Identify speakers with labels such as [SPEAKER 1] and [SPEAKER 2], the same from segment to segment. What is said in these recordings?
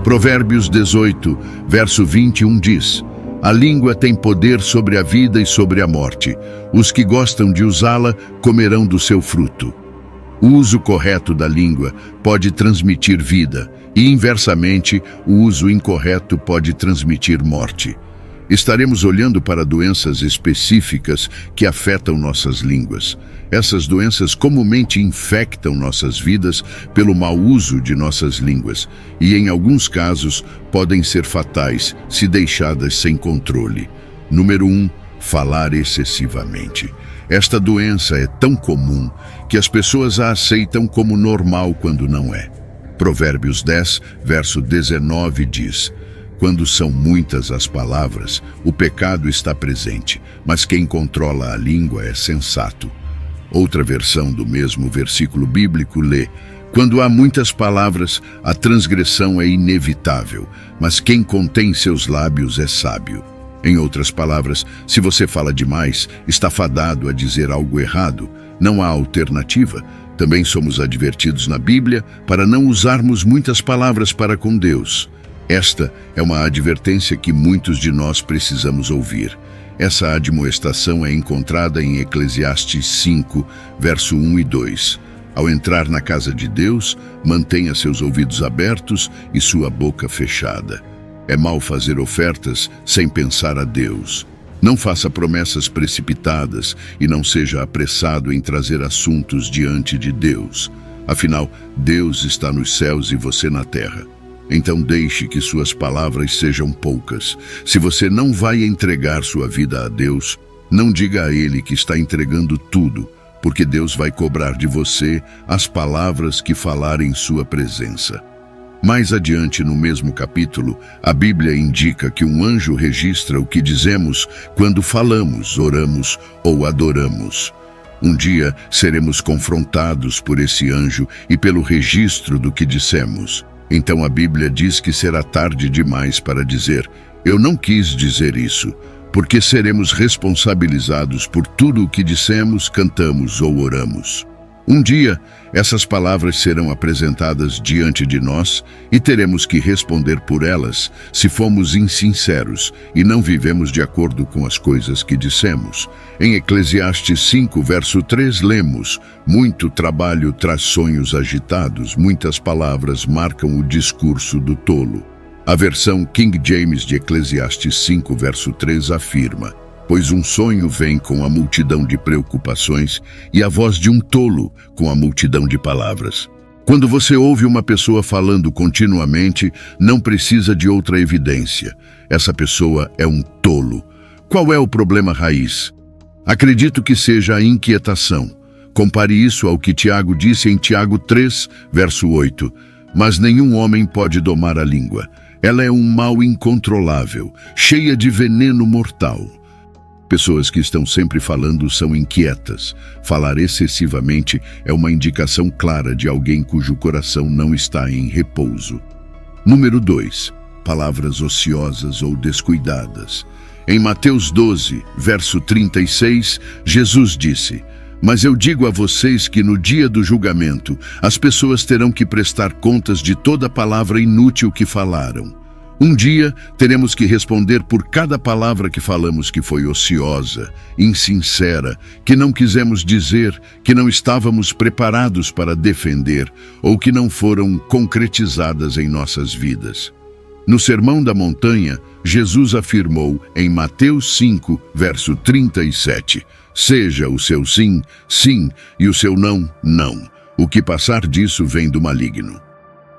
[SPEAKER 1] Provérbios 18, verso 21 diz: a língua tem poder sobre a vida e sobre a morte. Os que gostam de usá-la comerão do seu fruto. O uso correto da língua pode transmitir vida e, inversamente, o uso incorreto pode transmitir morte. Estaremos olhando para doenças específicas que afetam nossas línguas. Essas doenças comumente infectam nossas vidas pelo mau uso de nossas línguas e, em alguns casos, podem ser fatais se deixadas sem controle. Número 1. Falar excessivamente. Esta doença é tão comum que as pessoas a aceitam como normal quando não é. Provérbios 10, verso 19 diz: quando são muitas as palavras, o pecado está presente, mas quem controla a língua é sensato. Outra versão do mesmo versículo bíblico lê: quando há muitas palavras, a transgressão é inevitável, mas quem contém seus lábios é sábio. Em outras palavras, se você fala demais, está fadado a dizer algo errado. Não há alternativa. Também somos advertidos na Bíblia para não usarmos muitas palavras para com Deus. Esta é uma advertência que muitos de nós precisamos ouvir. Essa admoestação é encontrada em Eclesiastes 5, verso 1 e 2. Ao entrar na casa de Deus, mantenha seus ouvidos abertos e sua boca fechada. É mau fazer ofertas sem pensar a Deus. Não faça promessas precipitadas e não seja apressado em trazer assuntos diante de Deus. Afinal, Deus está nos céus e você na terra. Então deixe que suas palavras sejam poucas. Se você não vai entregar sua vida a Deus, não diga a Ele que está entregando tudo, porque Deus vai cobrar de você as palavras que falar em sua presença. Mais adiante no mesmo capítulo, a Bíblia indica que um anjo registra o que dizemos quando falamos, oramos ou adoramos. Um dia seremos confrontados por esse anjo e pelo registro do que dissemos. Então a Bíblia diz que será tarde demais para dizer: eu não quis dizer isso, porque seremos responsabilizados por tudo o que dissemos, cantamos ou oramos. Um dia, essas palavras serão apresentadas diante de nós e teremos que responder por elas se fomos insinceros e não vivemos de acordo com as coisas que dissemos. Em Eclesiastes 5, verso 3, lemos: muito trabalho traz sonhos agitados, muitas palavras marcam o discurso do tolo. A versão King James de Eclesiastes 5, verso 3 afirma: pois um sonho vem com a multidão de preocupações e a voz de um tolo com a multidão de palavras. Quando você ouve uma pessoa falando continuamente, não precisa de outra evidência. Essa pessoa é um tolo. Qual é o problema raiz? Acredito que seja a inquietação. Compare isso ao que Tiago disse em Tiago 3, verso 8. Mas nenhum homem pode domar a língua. Ela é um mal incontrolável, cheia de veneno mortal. Pessoas que estão sempre falando são inquietas. Falar excessivamente é uma indicação clara de alguém cujo coração não está em repouso. Número 2. Palavras ociosas ou descuidadas. Em Mateus 12, verso 36, Jesus disse: mas eu digo a vocês que no dia do julgamento, as pessoas terão que prestar contas de toda palavra inútil que falaram. Um dia, teremos que responder por cada palavra que falamos que foi ociosa, insincera, que não quisemos dizer, que não estávamos preparados para defender ou que não foram concretizadas em nossas vidas. No Sermão da Montanha, Jesus afirmou em Mateus 5, verso 37, seja o seu sim, sim, e o seu não, não. O que passar disso vem do maligno.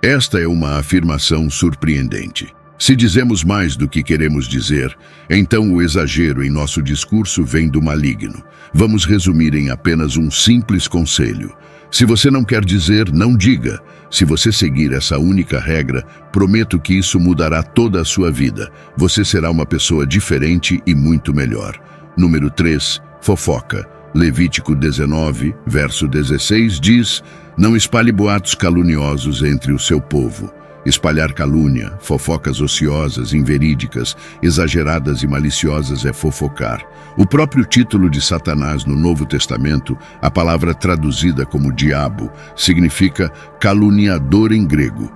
[SPEAKER 1] Esta é uma afirmação surpreendente. Se dizemos mais do que queremos dizer, então o exagero em nosso discurso vem do maligno. Vamos resumir em apenas um simples conselho. Se você não quer dizer, não diga. Se você seguir essa única regra, prometo que isso mudará toda a sua vida. Você será uma pessoa diferente e muito melhor. Número 3. Fofoca. Levítico 19, verso 16 diz: não espalhe boatos caluniosos entre o seu povo. Espalhar calúnia, fofocas ociosas, inverídicas, exageradas e maliciosas é fofocar. O próprio título de Satanás no Novo Testamento, a palavra traduzida como diabo, significa caluniador em grego.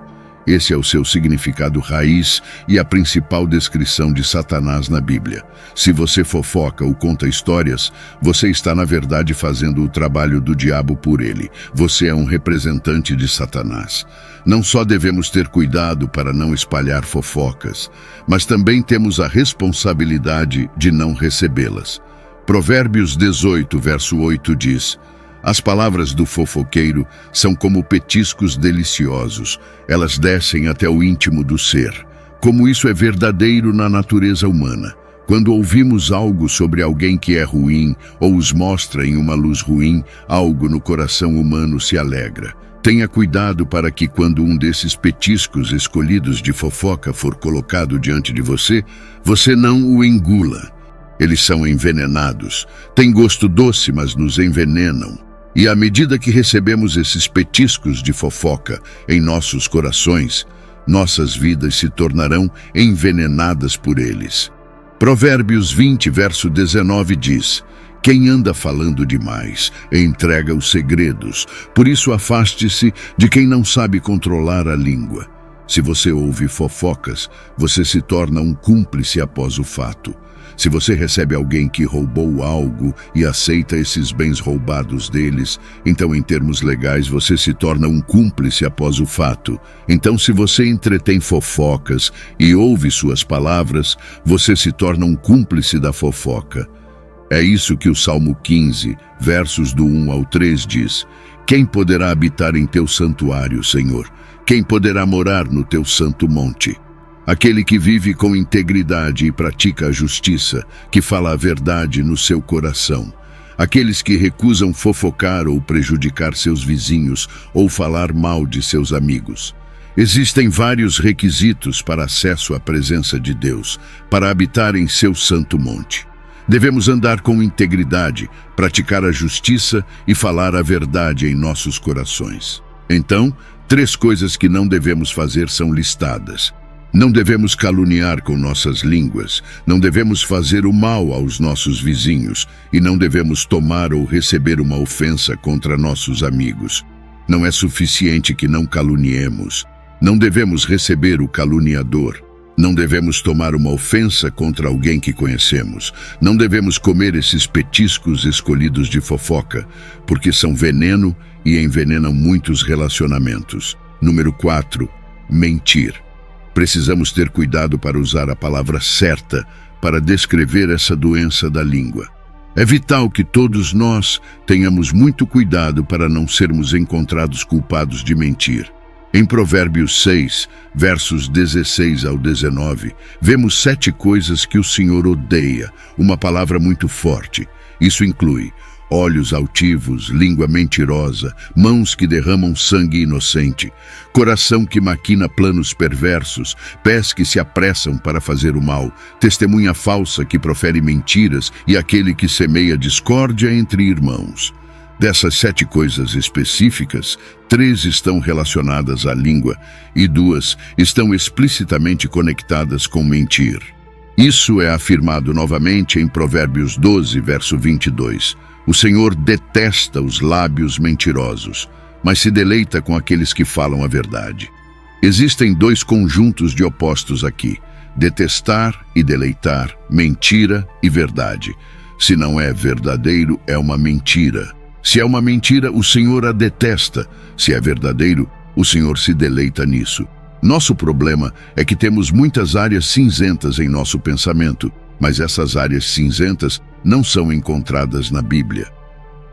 [SPEAKER 1] Esse é o seu significado raiz e a principal descrição de Satanás na Bíblia. Se você fofoca ou conta histórias, você está na verdade fazendo o trabalho do diabo por ele. Você é um representante de Satanás. Não só devemos ter cuidado para não espalhar fofocas, mas também temos a responsabilidade de não recebê-las. Provérbios 18, verso 8 diz: as palavras do fofoqueiro são como petiscos deliciosos. Elas descem até o íntimo do ser. Como isso é verdadeiro na natureza humana. Quando ouvimos algo sobre alguém que é ruim ou os mostra em uma luz ruim, algo no coração humano se alegra. Tenha cuidado para que quando um desses petiscos escolhidos de fofoca for colocado diante de você, você não o engula. Eles são envenenados. Têm gosto doce, mas nos envenenam. E à medida que recebemos esses petiscos de fofoca em nossos corações, nossas vidas se tornarão envenenadas por eles. Provérbios 20, verso 19 diz: quem anda falando demais entrega os segredos, por isso afaste-se de quem não sabe controlar a língua. Se você ouve fofocas, você se torna um cúmplice após o fato. Se você recebe alguém que roubou algo e aceita esses bens roubados deles, então em termos legais você se torna um cúmplice após o fato. Então se você entretém fofocas e ouve suas palavras, você se torna um cúmplice da fofoca. É isso que o Salmo 15, versos do 1 ao 3 diz: quem poderá habitar em teu santuário, Senhor? Quem poderá morar no teu santo monte? Aquele que vive com integridade e pratica a justiça, que fala a verdade no seu coração. Aqueles que recusam fofocar ou prejudicar seus vizinhos ou falar mal de seus amigos. Existem vários requisitos para acesso à presença de Deus, para habitar em seu santo monte. Devemos andar com integridade, praticar a justiça e falar a verdade em nossos corações. Então, 3 coisas que não devemos fazer são listadas. Não devemos caluniar com nossas línguas, não devemos fazer o mal aos nossos vizinhos e não devemos tomar ou receber uma ofensa contra nossos amigos. Não é suficiente que não caluniemos. Não devemos receber o caluniador. Não devemos tomar uma ofensa contra alguém que conhecemos. Não devemos comer esses petiscos escolhidos de fofoca, porque são veneno e envenenam muitos relacionamentos. Número 4, mentir. Precisamos ter cuidado para usar a palavra certa para descrever essa doença da língua. É vital que todos nós tenhamos muito cuidado para não sermos encontrados culpados de mentir. Em Provérbios 6, versos 16 ao 19, vemos 7 coisas que o Senhor odeia, uma palavra muito forte. Isso inclui olhos altivos, língua mentirosa, mãos que derramam sangue inocente, coração que maquina planos perversos, pés que se apressam para fazer o mal, testemunha falsa que profere mentiras e aquele que semeia discórdia entre irmãos. Dessas 7 coisas específicas, 3 estão relacionadas à língua e 2 estão explicitamente conectadas com mentir. Isso é afirmado novamente em Provérbios 12, verso 22. O Senhor detesta os lábios mentirosos, mas se deleita com aqueles que falam a verdade. Existem 2 conjuntos de opostos aqui: detestar e deleitar, mentira e verdade. Se não é verdadeiro, é uma mentira. Se é uma mentira, o Senhor a detesta. Se é verdadeiro, o Senhor se deleita nisso. Nosso problema é que temos muitas áreas cinzentas em nosso pensamento, mas essas áreas cinzentas não são encontradas na Bíblia.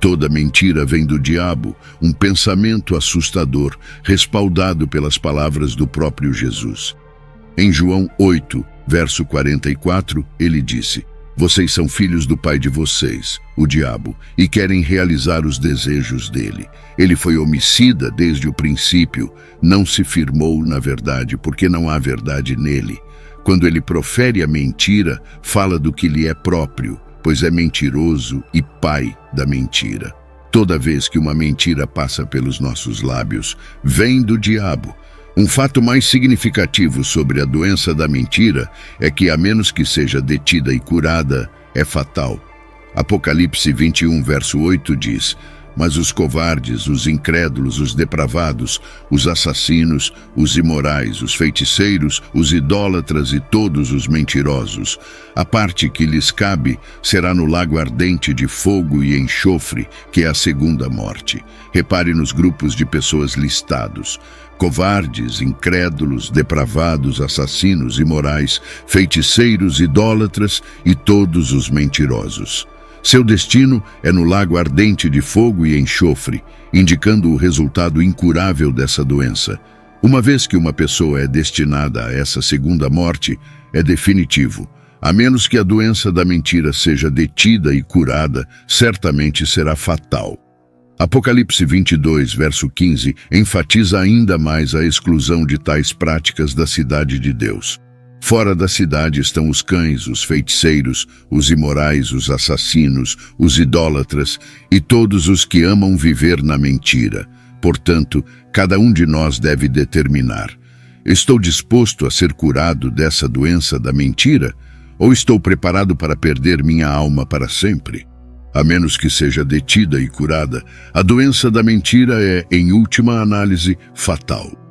[SPEAKER 1] Toda mentira vem do diabo, um pensamento assustador, respaldado pelas palavras do próprio Jesus. Em João 8, verso 44, ele disse: vocês são filhos do pai de vocês, o diabo, e querem realizar os desejos dele. Ele foi homicida desde o princípio, não se firmou na verdade, porque não há verdade nele. Quando ele profere a mentira, fala do que lhe é próprio, pois é mentiroso e pai da mentira. Toda vez que uma mentira passa pelos nossos lábios, vem do diabo. Um fato mais significativo sobre a doença da mentira é que, a menos que seja detida e curada, é fatal. Apocalipse 21, verso 8 diz: Mas os covardes, os incrédulos, os depravados, os assassinos, os imorais, os feiticeiros, os idólatras e todos os mentirosos, a parte que lhes cabe será no lago ardente de fogo e enxofre, que é a segunda morte. Repare nos grupos de pessoas listados: covardes, incrédulos, depravados, assassinos, imorais, feiticeiros, idólatras e todos os mentirosos. Seu destino é no lago ardente de fogo e enxofre, indicando o resultado incurável dessa doença. Uma vez que uma pessoa é destinada a essa segunda morte, é definitivo. A menos que a doença da mentira seja detida e curada, certamente será fatal. Apocalipse 22, verso 15, enfatiza ainda mais a exclusão de tais práticas da cidade de Deus. Fora da cidade estão os cães, os feiticeiros, os imorais, os assassinos, os idólatras e todos os que amam viver na mentira. Portanto, cada um de nós deve determinar: estou disposto a ser curado dessa doença da mentira? Ou estou preparado para perder minha alma para sempre? A menos que seja detida e curada, a doença da mentira é, em última análise, fatal.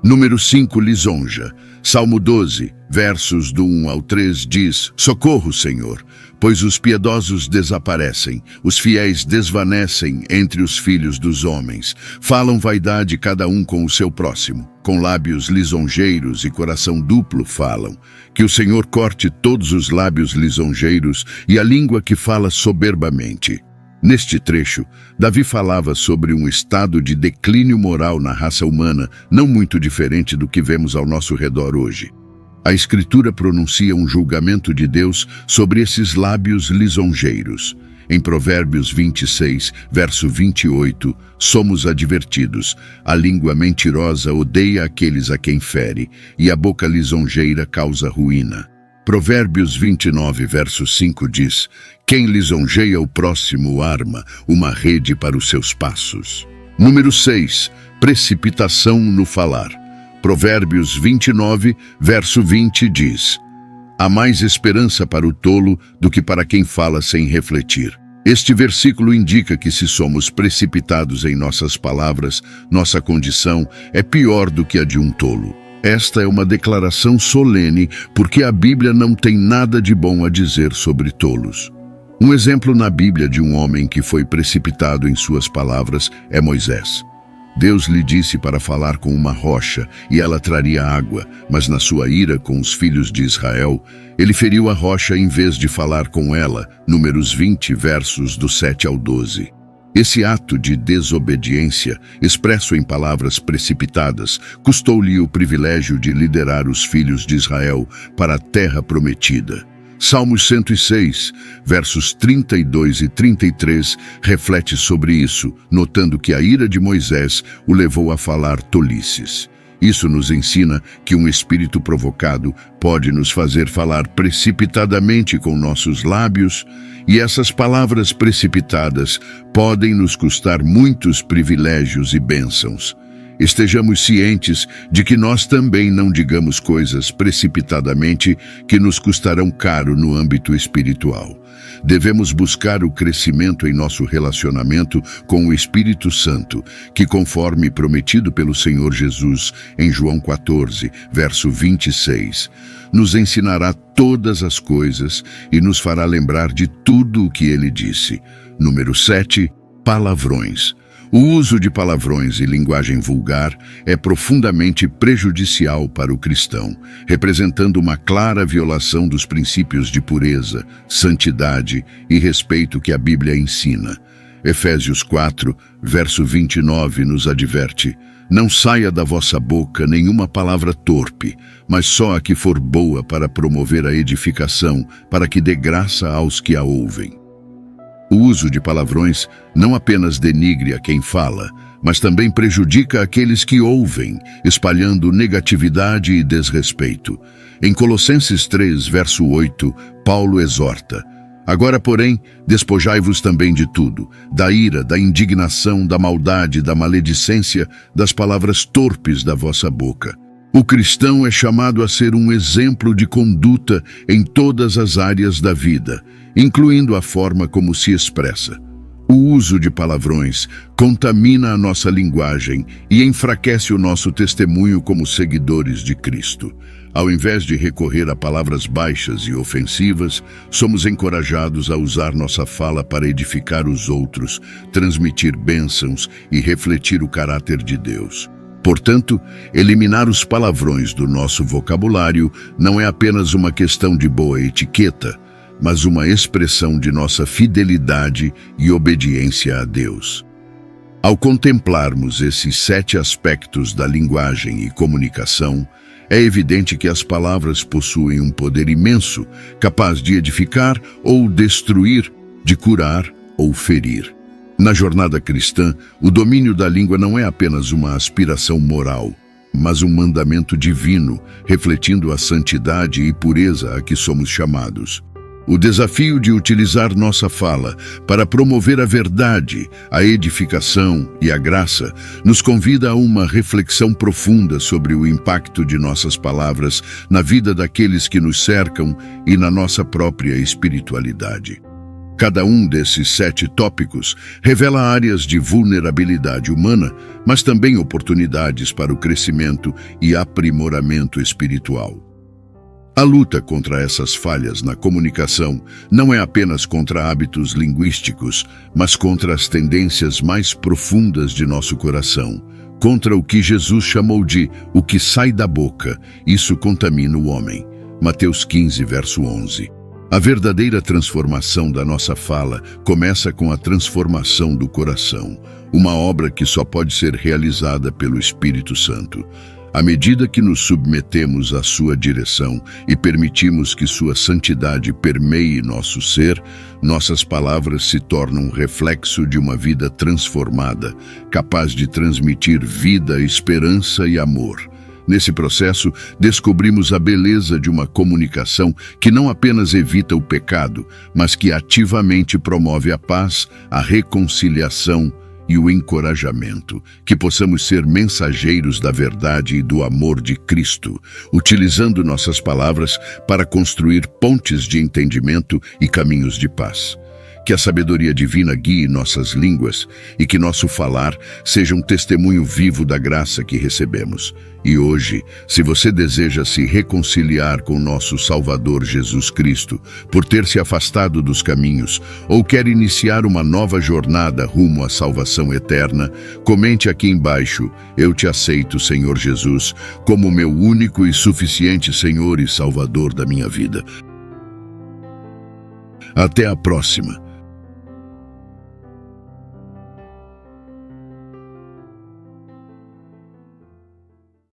[SPEAKER 1] Número 5, lisonja. Salmo 12, versos do 1 ao 3 diz: socorro, Senhor, pois os piedosos desaparecem, os fiéis desvanecem entre os filhos dos homens. Falam vaidade cada um com o seu próximo, com lábios lisonjeiros e coração duplo falam. Que o Senhor corte todos os lábios lisonjeiros e a língua que fala soberbamente. Neste trecho, Davi falava sobre um estado de declínio moral na raça humana, não muito diferente do que vemos ao nosso redor hoje. A Escritura pronuncia um julgamento de Deus sobre esses lábios lisonjeiros. Em Provérbios 26, verso 28, somos advertidos: a língua mentirosa odeia aqueles a quem fere, e a boca lisonjeira causa ruína. Provérbios 29, verso 5 diz: quem lisonjeia o próximo arma uma rede para os seus passos. Número 6, precipitação no falar. Provérbios 29, verso 20 diz: há mais esperança para o tolo do que para quem fala sem refletir. Este versículo indica que se somos precipitados em nossas palavras, nossa condição é pior do que a de um tolo. Esta é uma declaração solene, porque a Bíblia não tem nada de bom a dizer sobre tolos. Um exemplo na Bíblia de um homem que foi precipitado em suas palavras é Moisés. Deus lhe disse para falar com uma rocha e ela traria água, mas na sua ira com os filhos de Israel, ele feriu a rocha em vez de falar com ela. Números 20, versos do 7 ao 12. Esse ato de desobediência, expresso em palavras precipitadas, custou-lhe o privilégio de liderar os filhos de Israel para a terra prometida. Salmos 106, versos 32 e 33, reflete sobre isso, notando que a ira de Moisés o levou a falar tolices. Isso nos ensina que um espírito provocado pode nos fazer falar precipitadamente com nossos lábios, e essas palavras precipitadas podem nos custar muitos privilégios e bênçãos. Estejamos cientes de que nós também não digamos coisas precipitadamente que nos custarão caro no âmbito espiritual. Devemos buscar o crescimento em nosso relacionamento com o Espírito Santo, que, conforme prometido pelo Senhor Jesus em João 14, verso 26, nos ensinará todas as coisas e nos fará lembrar de tudo o que ele disse. Número 7, palavrões. O uso de palavrões e linguagem vulgar é profundamente prejudicial para o cristão, representando uma clara violação dos princípios de pureza, santidade e respeito que a Bíblia ensina. Efésios 4, verso 29 nos adverte: não saia da vossa boca nenhuma palavra torpe, mas só a que for boa para promover a edificação, para que dê graça aos que a ouvem. O uso de palavrões não apenas denigre a quem fala, mas também prejudica aqueles que ouvem, espalhando negatividade e desrespeito. Em Colossenses 3, verso 8, Paulo exorta: agora, porém, despojai-vos também de tudo, da ira, da indignação, da maldade, da maledicência, das palavras torpes da vossa boca. O cristão é chamado a ser um exemplo de conduta em todas as áreas da vida, incluindo a forma como se expressa. O uso de palavrões contamina a nossa linguagem e enfraquece o nosso testemunho como seguidores de Cristo. Ao invés de recorrer a palavras baixas e ofensivas, somos encorajados a usar nossa fala para edificar os outros, transmitir bênçãos e refletir o caráter de Deus. Portanto, eliminar os palavrões do nosso vocabulário não é apenas uma questão de boa etiqueta, mas uma expressão de nossa fidelidade e obediência a Deus. Ao contemplarmos esses 7 aspectos da linguagem e comunicação, é evidente que as palavras possuem um poder imenso, capaz de edificar ou destruir, de curar ou ferir. Na jornada cristã, o domínio da língua não é apenas uma aspiração moral, mas um mandamento divino, refletindo a santidade e pureza a que somos chamados. O desafio de utilizar nossa fala para promover a verdade, a edificação e a graça nos convida a uma reflexão profunda sobre o impacto de nossas palavras na vida daqueles que nos cercam e na nossa própria espiritualidade. Cada um desses 7 tópicos revela áreas de vulnerabilidade humana, mas também oportunidades para o crescimento e aprimoramento espiritual. A luta contra essas falhas na comunicação não é apenas contra hábitos linguísticos, mas contra as tendências mais profundas de nosso coração, contra o que Jesus chamou de o que sai da boca, isso contamina o homem. Mateus 15, verso 11. A verdadeira transformação da nossa fala começa com a transformação do coração, uma obra que só pode ser realizada pelo Espírito Santo. À medida que nos submetemos à sua direção e permitimos que sua santidade permeie nosso ser, nossas palavras se tornam um reflexo de uma vida transformada, capaz de transmitir vida, esperança e amor. Nesse processo, descobrimos a beleza de uma comunicação que não apenas evita o pecado, mas que ativamente promove a paz, a reconciliação e o encorajamento, que possamos ser mensageiros da verdade e do amor de Cristo, utilizando nossas palavras para construir pontes de entendimento e caminhos de paz. Que a sabedoria divina guie nossas línguas e que nosso falar seja um testemunho vivo da graça que recebemos. E hoje, se você deseja se reconciliar com nosso Salvador Jesus Cristo, por ter se afastado dos caminhos, ou quer iniciar uma nova jornada rumo à salvação eterna, comente aqui embaixo: eu te aceito, Senhor Jesus, como meu único e suficiente Senhor e Salvador da minha vida. Até a próxima.